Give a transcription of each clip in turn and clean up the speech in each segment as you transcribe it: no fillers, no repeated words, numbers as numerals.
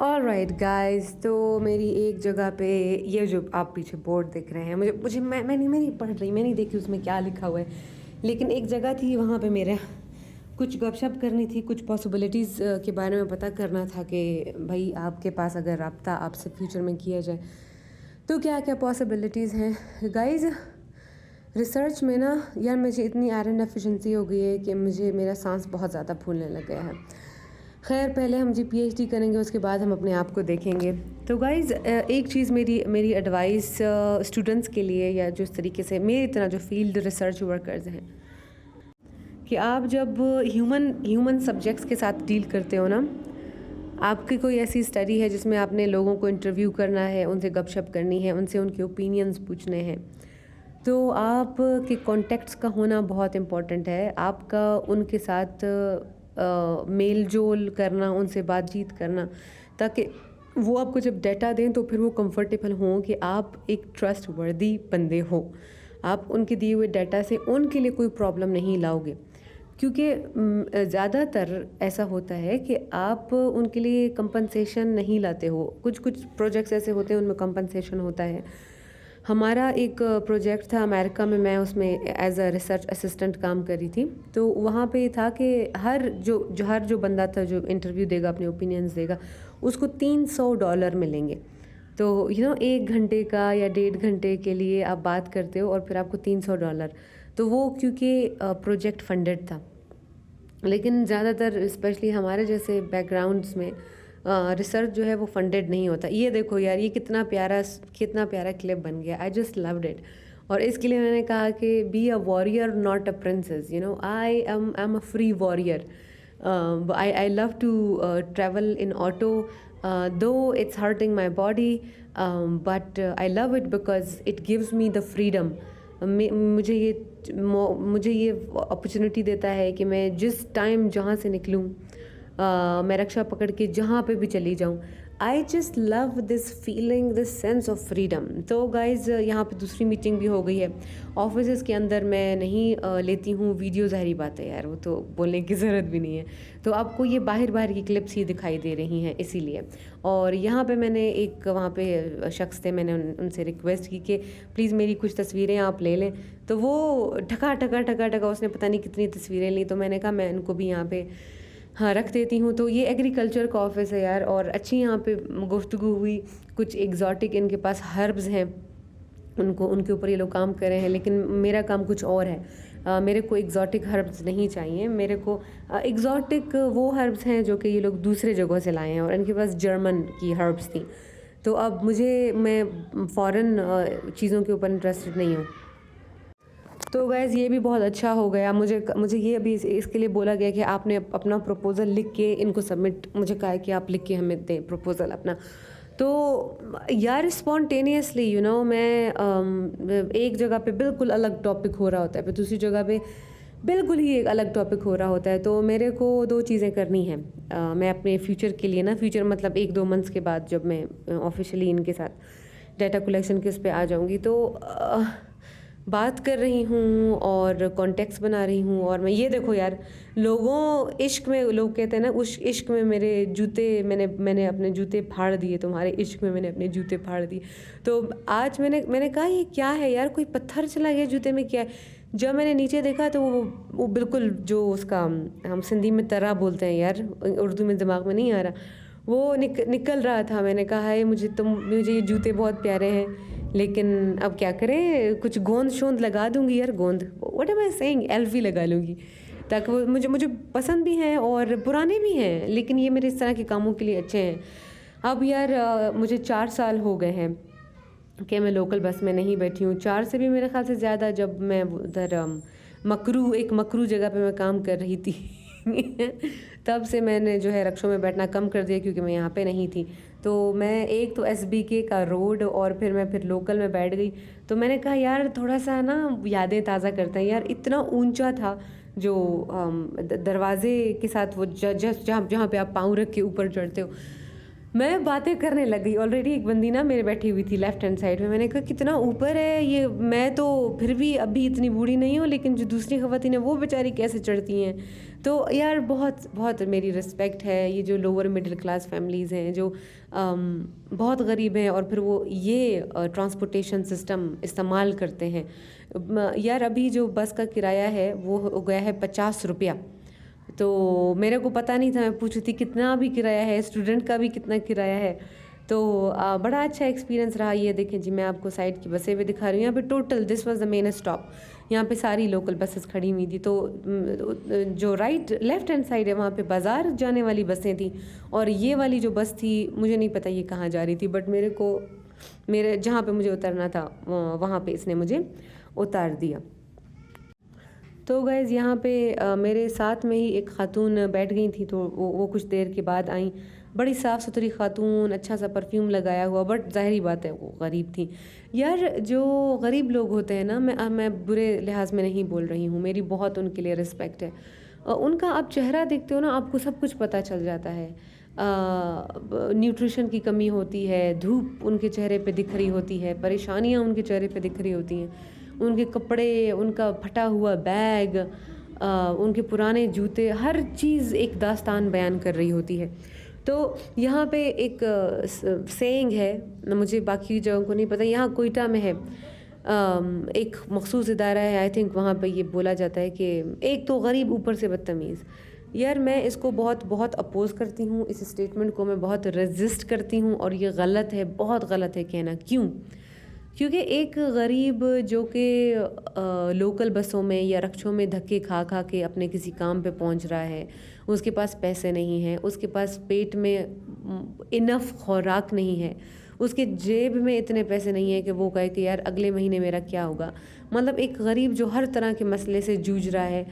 Alright guys, तो मेरी एक जगह पे ये जो आप पीछे बोर्ड देख रहे हैं, मुझे मुझे मैं नहीं पढ़ रही, मैं नहीं देखी उसमें क्या लिखा हुआ है। लेकिन एक जगह थी, वहाँ पे मेरे कुछ गपशप करनी थी, कुछ पॉसिबिलिटीज़ के बारे में पता करना था कि भाई आपके पास अगर राब्ता आपसे फ्यूचर में किया जाए तो क्या क्या पॉसिबिलिटीज़ हैं गाइस। रिसर्च में ना यार मुझे इतनी आयरन डेफिशिएंसी हो गई है कि मुझे मेरा सांस बहुत ज़्यादा फूलने लग गया है। खैर पहले हम जी पीएचडी करेंगे, उसके बाद हम अपने आप को देखेंगे। तो गाइज़ एक चीज़ मेरी एडवाइस स्टूडेंट्स के लिए, या जो इस तरीके से मेरी तरह जो फील्ड रिसर्च वर्कर्स हैं, कि आप जब ह्यूमन सब्जेक्ट्स के साथ डील करते हो ना, आपकी कोई ऐसी स्टडी है जिसमें आपने लोगों को इंटरव्यू करना है, उनसे गपशप करनी है, उनसे उनके ओपिनियंस पूछने हैं, तो आप के कॉन्टेक्ट्स का होना बहुत इम्पॉर्टेंट है। आपका उनके साथ मेल जोल करना, उनसे बातचीत करना, ताकि वो आपको जब डाटा दें तो फिर वो कंफर्टेबल हों कि आप एक ट्रस्ट वर्दी बंदे हो। आप उनके दिए हुए डाटा से उनके लिए कोई प्रॉब्लम नहीं लाओगे, क्योंकि ज़्यादातर ऐसा होता है कि आप उनके लिए कंपनसेशन नहीं लाते हो। कुछ कुछ प्रोजेक्ट्स ऐसे होते हैं उनमें कंपनसेशन होता है। हमारा एक प्रोजेक्ट था अमेरिका में, मैं उसमें एज अ रिसर्च असिस्टेंट काम कर रही थी। तो वहाँ पे था कि हर जो बंदा था जो इंटरव्यू देगा, अपने ओपिनियंस देगा, उसको $300 मिलेंगे। तो एक घंटे का या 1.5 घंटे के लिए आप बात करते हो और फिर आपको $300। तो वो क्योंकि प्रोजेक्ट फंडेड था, लेकिन ज़्यादातर स्पेशली हमारे जैसे बैकग्राउंड्स में रिसर्च जो है वो फंडेड नहीं होता। ये देखो यार, ये कितना प्यारा क्लिप बन गया। I just loved it. और इसके लिए मैंने कहा कि be a warrior not a princess, I am a free warrior. I love to travel in auto, though it's hurting my body, but I love it because it gives me the freedom. मुझे ये opportunity देता है कि मैं जिस time जहाँ से निकलूँ, मैं रक्षा पकड़ के जहाँ पे भी चली जाऊँ। I just love this feeling, this sense of freedom. तो गाइज़ यहाँ पे दूसरी मीटिंग भी हो गई है। ऑफिस के अंदर मैं नहीं लेती हूँ वीडियो, ज़ाहिर बात है यार, वो तो बोलने की ज़रूरत भी नहीं है। तो आपको ये बाहर बाहर की क्लिप्स ही दिखाई दे रही हैं इसीलिए। और यहाँ पे मैंने एक वहाँ पे शख्स थे, मैंने उनसे रिक्वेस्ट की कि प्लीज़ मेरी कुछ तस्वीरें आप ले लें। तो वो ठका ठका ठका ठका उसने पता नहीं कितनी तस्वीरें ली। तो मैंने कहा मैं इनको भी यहाँ पे हाँ रख देती हूँ। तो ये एग्रीकल्चर का ऑफिस है यार, और अच्छी यहाँ पे गुफ्तगू हुई। कुछ एग्जॉटिक इनके पास हर्ब्स हैं, उनके ऊपर ये लोग काम कर रहे हैं, लेकिन मेरा काम कुछ और है। मेरे को एग्जॉटिक हर्ब्स नहीं चाहिए। मेरे को एग्जॉटिक वो हर्ब्स हैं जो कि ये लोग दूसरे जगहों से लाए हैं, और इनके पास जर्मन की हर्ब्स थी। तो अब मैं फ़ॉरेन चीज़ों के ऊपर इंटरेस्टेड नहीं हूँ। तो गैस ये भी बहुत अच्छा हो गया। मुझे ये अभी इसके लिए बोला गया कि आपने अपना प्रपोज़ल लिख के इनको सबमिट, मुझे कहा है कि आप लिख के हमें दें प्रपोज़ल अपना। तो यार स्पॉन्टेनियसली मैं एक जगह पे बिल्कुल अलग टॉपिक हो रहा होता है, फिर दूसरी जगह पे बिल्कुल ही एक अलग टॉपिक हो रहा होता है। तो मेरे को 2 चीज़ें करनी हैं। मैं अपने फ्यूचर के लिए ना, फ्यूचर मतलब 1-2 मंथ्स के बाद जब मैं ऑफिशियली इनके साथ डाटा कलेक्शन के उस पे आ जाऊँगी, तो बात कर रही हूँ और कॉन्टेक्स्ट बना रही हूँ। और मैं ये देखो यार, इश्क में लोग कहते हैं ना, उस इश्क में मेरे जूते, मैंने अपने जूते फाड़ दिए, तुम्हारे इश्क में मैंने अपने जूते फाड़ दिए। तो आज मैंने कहा ये क्या है यार, कोई पत्थर चला गया जूते में, क्या है? जब मैंने नीचे देखा तो वो बिल्कुल जो उसका हम सिंधी में तरा बोलते हैं यार, उर्दू में दिमाग में नहीं आ रहा, वो निकल रहा था। मैंने कहा है मुझे ये जूते बहुत प्यारे हैं, लेकिन अब क्या करें, कुछ गोंद शोंद लगा दूंगी यार, गोंद, व्हाट एम आई सेइंग, एल्फी लगा लूँगी, ताकि वो मुझे पसंद भी हैं और पुराने भी हैं, लेकिन ये मेरे इस तरह के कामों के लिए अच्छे हैं। अब यार मुझे 4 साल हो गए हैं कि मैं लोकल बस में नहीं बैठी हूँ। 4 से भी मेरे ख्याल से ज़्यादा, जब मैं उधर एक मकरू जगह पे मैं काम कर रही थी तब से मैंने जो है रक्षों में बैठना कम कर दिया, क्योंकि मैं यहाँ पे नहीं थी। तो मैं एक तो एसबीके का रोड, और फिर लोकल में बैठ गई। तो मैंने कहा यार थोड़ा सा ना यादें ताज़ा करते हैं यार। इतना ऊंचा था जो दरवाजे के साथ वो जहाँ पे आप पाँव रख के ऊपर चढ़ते हो, मैं बातें करने लग गई। ऑलरेडी एक बंदी ना मेरे बैठी हुई थी लेफ्ट हैंड साइड में। मैंने कहा कितना ऊपर है ये, मैं तो फिर भी अभी इतनी बूढ़ी नहीं हूँ, लेकिन जो दूसरी ख़वातीन हैं वो बेचारी कैसे चढ़ती हैं। तो यार बहुत बहुत मेरी रिस्पेक्ट है ये जो लोअर मिडिल क्लास फैमिलीज़ हैं, जो बहुत गरीब हैं और फिर वो ये ट्रांसपोर्टेशन सिस्टम इस्तेमाल करते हैं। यार अभी जो बस का किराया है वो हो गया है 50 रुपया। तो मेरे को पता नहीं था, मैं पूछ रही थी कितना भी किराया है, स्टूडेंट का भी कितना किराया है। तो बड़ा अच्छा एक्सपीरियंस रहा। ये देखें जी, मैं आपको साइड की बसें भी दिखा रही हूँ। यहाँ पे total this was the main stop, यहाँ पे सारी लोकल बसेस खड़ी हुई थी। तो जो राइट लेफ्ट हैंड साइड है वहाँ पे बाज़ार जाने वाली बसें थी, और ये वाली जो बस थी मुझे नहीं पता ये कहाँ जा रही थी, बट मेरे जहाँ पे मुझे उतरना था वहाँ पे इसने मुझे उतार दिया। तो गाइज़ यहाँ पे मेरे साथ में ही एक ख़ातून बैठ गई थी, तो वो कुछ देर के बाद आई। बड़ी साफ़ सुथरी ख़ातून, अच्छा सा परफ्यूम लगाया हुआ, बट ज़ाहिरी बात है वो गरीब थी। यार जो गरीब लोग होते हैं ना, मैं बुरे लिहाज में नहीं बोल रही हूँ, मेरी बहुत उनके लिए रिस्पेक्ट है। उनका आप चेहरा देखते हो ना, आपको सब कुछ पता चल जाता है। न्यूट्रिशन की कमी होती है, धूप उनके चेहरे पे दिख रही होती है, परेशानियाँ उनके चेहरे पे दिख रही होती हैं, उनके कपड़े, उनका फटा हुआ बैग, उनके पुराने जूते, हर चीज़ एक दास्तान बयान कर रही होती है। तो यहाँ पे एक सेइंग है, मुझे बाकी जगहों को नहीं पता, यहाँ कोयटा में है एक मखसूस इदारा है, आई थिंक वहाँ पे ये बोला जाता है कि एक तो गरीब ऊपर से बदतमीज़। यार मैं इसको बहुत बहुत अपोज़ करती हूँ, इस स्टेटमेंट को मैं बहुत रेजिस्ट करती हूँ, और ये गलत है, बहुत गलत है कहना। क्यों? क्योंकि एक गरीब जो कि लोकल बसों में या रक्शों में धक्के खा खा के अपने किसी काम पे पहुंच रहा है, उसके पास पैसे नहीं हैं, उसके पास पेट में इनफ खुराक नहीं है, उसके जेब में इतने पैसे नहीं है कि वो कहे कि यार अगले महीने मेरा क्या होगा। मतलब एक गरीब जो हर तरह के मसले से जूझ रहा है,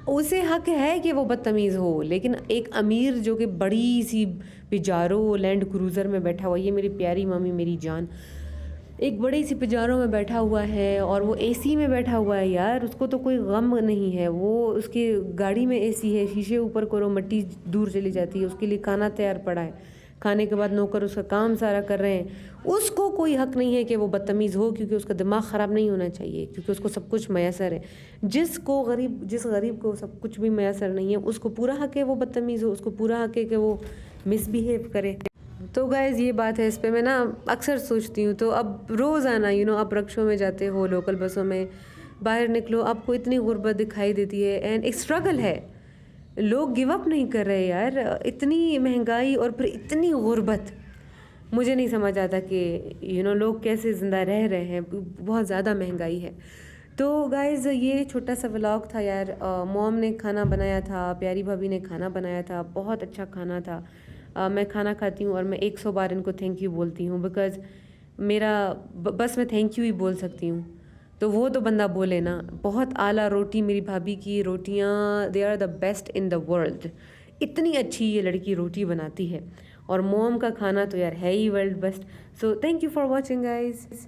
उसे हक है कि वो बदतमीज़ हो। लेकिन एक अमीर जो कि बड़ी सी पिजारो लैंड क्रूज़र में बैठा हुआ, ये मेरी प्यारी मामी मेरी जान, एक बड़ी सी पिजारों में बैठा हुआ है और वो एसी में बैठा हुआ है। यार उसको तो कोई गम नहीं है, वो उसकी गाड़ी में एसी है, शीशे ऊपर करो मट्टी दूर चली जाती है, उसके लिए खाना तैयार पड़ा है, खाने के बाद नौकर उसका काम सारा कर रहे हैं। उसको कोई हक नहीं है कि वो बदतमीज़ हो, क्योंकि उसका दिमाग ख़राब नहीं होना चाहिए, क्योंकि उसको सब कुछ मैसर है। जिस गरीब को सब कुछ भी मैसर नहीं है, उसको पूरा हक है वो बदतमीज़ हो, उसको पूरा हक है कि वो मिसबिहेव करे। तो गाइज़ ये बात है, इस पे मैं ना अक्सर सोचती हूँ। तो अब रोज़ाना आप रक्शों में जाते हो, लोकल बसों में बाहर निकलो, आपको इतनी गुर्बत दिखाई देती है, एंड एक स्ट्रगल है। लोग गिव अप नहीं कर रहे यार, इतनी महंगाई और फिर इतनी गुर्बत, मुझे नहीं समझ आता कि लोग कैसे ज़िंदा रह रहे हैं। बहुत ज़्यादा महंगाई है। तो गाइज़ ये छोटा सा व्लॉग था यार। मॉम ने खाना बनाया था, प्यारी भाभी ने खाना बनाया था, बहुत अच्छा खाना था। मैं खाना खाती हूँ और मैं 100 बार इनको थैंक यू बोलती हूँ, बिकॉज़ मेरा बस मैं थैंक यू ही बोल सकती हूँ। तो वो तो बंदा बोले ना। बहुत आला रोटी, मेरी भाभी की रोटियाँ they are the best in the world. इतनी अच्छी ये लड़की रोटी बनाती है, और मॉम का खाना तो यार है ही world best. So thank you for watching guys.